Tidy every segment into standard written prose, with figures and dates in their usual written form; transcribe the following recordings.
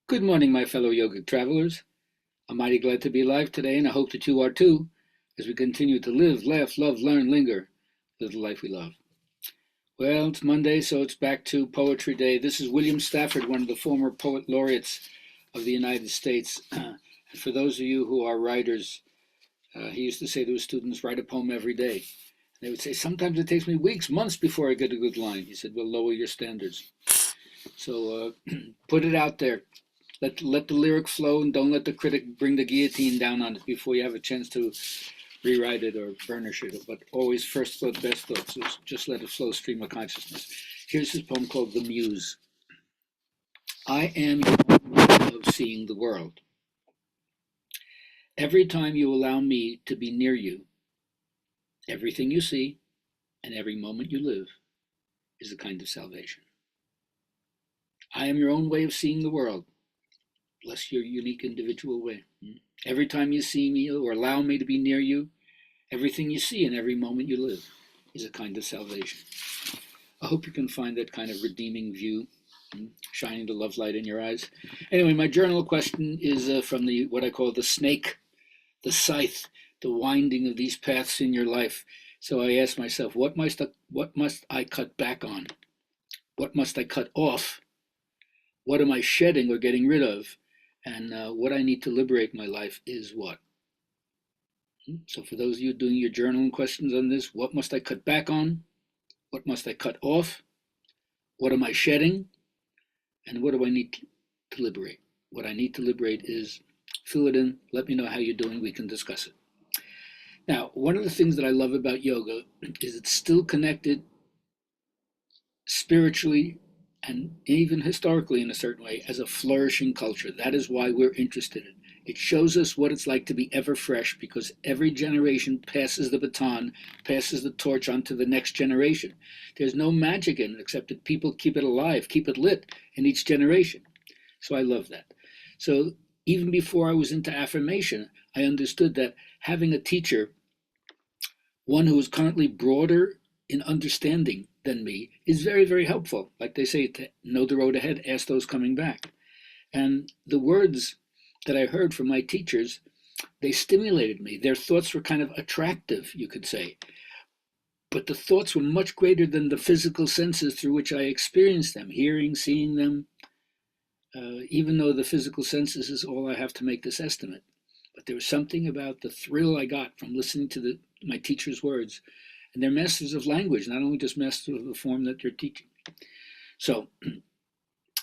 Good morning, my fellow yogic travelers. I'm mighty glad to be alive today, and I hope that you are too, as we continue to live, laugh, love, learn, linger, live the life we love. Well, it's Monday, so it's back to Poetry Day. This is William Stafford, one of the former poet laureates of the United States. And for those of you who are writers, he used to say to his students, write a poem every day. And they would say, sometimes it takes me weeks, months before I get a good line. He said, well, lower your standards. So put it out there. Let the lyric flow, and don't let the critic bring the guillotine down on it before you have a chance to rewrite it or burnish it. But always first thought, best thought. So just let it flow, stream of consciousness. Here's his poem called The Muse. I am your way of seeing the world. Every time you allow me to be near you, everything you see and every moment you live is a kind of salvation. I am your own way of seeing the world. Bless your unique individual way. Every time you see me or allow me to be near you, everything you see and every moment you live is a kind of salvation. I hope you can find that kind of redeeming view, shining the love light in your eyes. Anyway, my journal question is from what I call the snake, the scythe, the winding of these paths in your life. So I ask myself, what must I cut back on? What must I cut off? What am I shedding or getting rid of? And what I need to liberate my life is what? So for those of you doing your journaling questions on this, what must I cut back on? What must I cut off? What am I shedding? And what do I need to liberate? What I need to liberate is, fill it in, let me know how you're doing, we can discuss it. Now, one of the things that I love about yoga is it's still connected spiritually and even historically in a certain way as a flourishing culture. That is why we're interested in it. It shows us what it's like to be ever fresh, because every generation passes the baton, passes the torch on to the next generation. There's no magic in it except that people keep it alive, keep it lit in each generation. So I love that. So even before I was into affirmation, I understood that having a teacher, one who is currently broader in understanding than me, is very, very helpful. Like they say, to know the road ahead, ask those coming back. And the words that I heard from my teachers, they stimulated me. Their thoughts were kind of attractive, you could say. But the thoughts were much greater than the physical senses through which I experienced them, hearing, seeing them, even though the physical senses is all I have to make this estimate. But there was something about the thrill I got from listening to my teacher's words. And they're masters of language, not only just masters of the form that they're teaching. So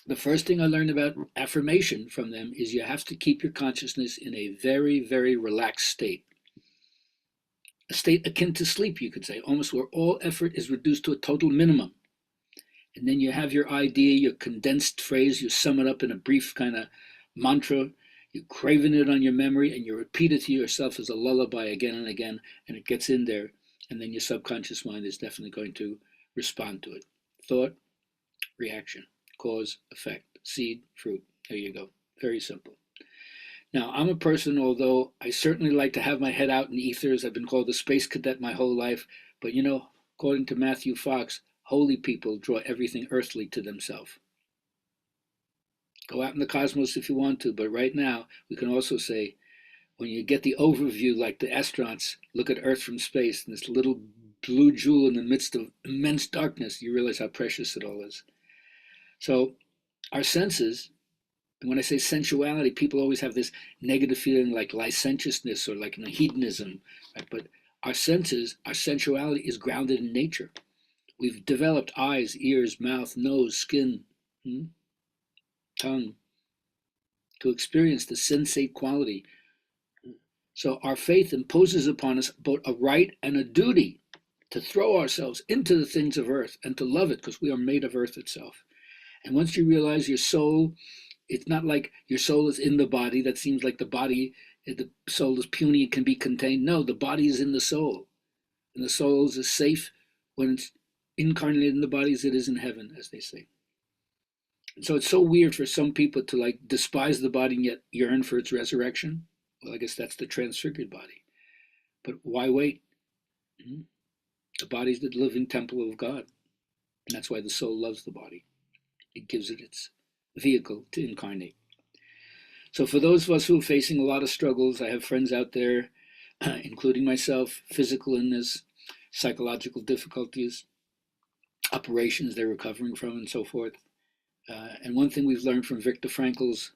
the first thing I learned about affirmation from them is you have to keep your consciousness in a very, very relaxed state. A state akin to sleep, you could say, almost where all effort is reduced to a total minimum. And then you have your idea, your condensed phrase, you sum it up in a brief kind of mantra, you craven it on your memory, and you repeat it to yourself as a lullaby again and again, and it gets in there, and then your subconscious mind is definitely going to respond to it. Thought, reaction, cause, effect, seed, fruit. There you go. Very simple. Now, I'm a person, although I certainly like to have my head out in ethers, I've been called a space cadet my whole life, but according to Matthew Fox, holy people draw everything earthly to themselves. Go out in the cosmos if you want to, but right now, we can also say, when you get the overview, like the astronauts look at Earth from space, and this little blue jewel in the midst of immense darkness, you realize how precious it all is. So our senses, and when I say sensuality, people always have this negative feeling like licentiousness or like hedonism, right? But our senses, our sensuality is grounded in nature. We've developed eyes, ears, mouth, nose, skin, tongue to experience the sensate quality. So our faith imposes upon us both a right and a duty to throw ourselves into the things of earth and to love it, because we are made of earth itself. And once you realize your soul, it's not like your soul is in the body. That seems like the soul is puny, it can be contained. No, the body is in the soul. And the soul is as safe when it's incarnated in the body as it is in heaven, as they say. And so it's so weird for some people to despise the body and yet yearn for its resurrection. Well, I guess that's the transfigured body. But why wait? The body is the living temple of God. And that's why the soul loves the body. It gives it its vehicle to incarnate. So for those of us who are facing a lot of struggles, I have friends out there, including myself, physical illness, psychological difficulties, operations they're recovering from, and so forth. And one thing we've learned from Viktor Frankl's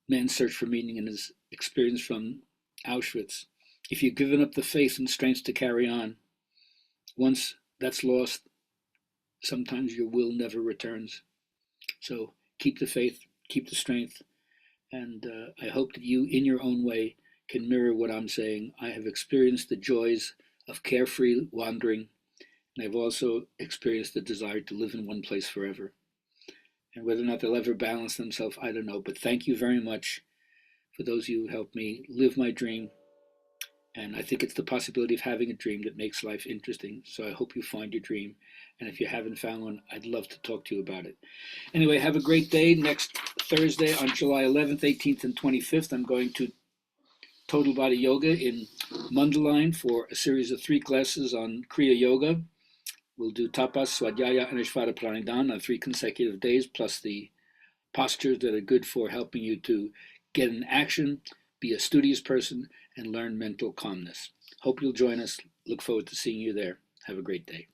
Man's Search for Meaning and his experience from Auschwitz, if you've given up the faith and strength to carry on, once that's lost, sometimes your will never returns. So keep the faith, keep the strength, and I hope that you, in your own way, can mirror what I'm saying. I have experienced the joys of carefree wandering, and I've also experienced the desire to live in one place forever. And whether or not they'll ever balance themselves, I don't know. But thank you very much for those of you who helped me live my dream. And I think it's the possibility of having a dream that makes life interesting. So I hope you find your dream. And if you haven't found one, I'd love to talk to you about it. Anyway, have a great day. Next Thursday on July 11th, 18th, and 25th, I'm going to Total Body Yoga in Mundelein for a series of 3 classes on Kriya Yoga. We'll do Tapas, Swadhyaya, and Ishvara Pranidhan on 3 consecutive days, plus the postures that are good for helping you to get in action, be a studious person, and learn mental calmness. Hope you'll join us. Look forward to seeing you there. Have a great day.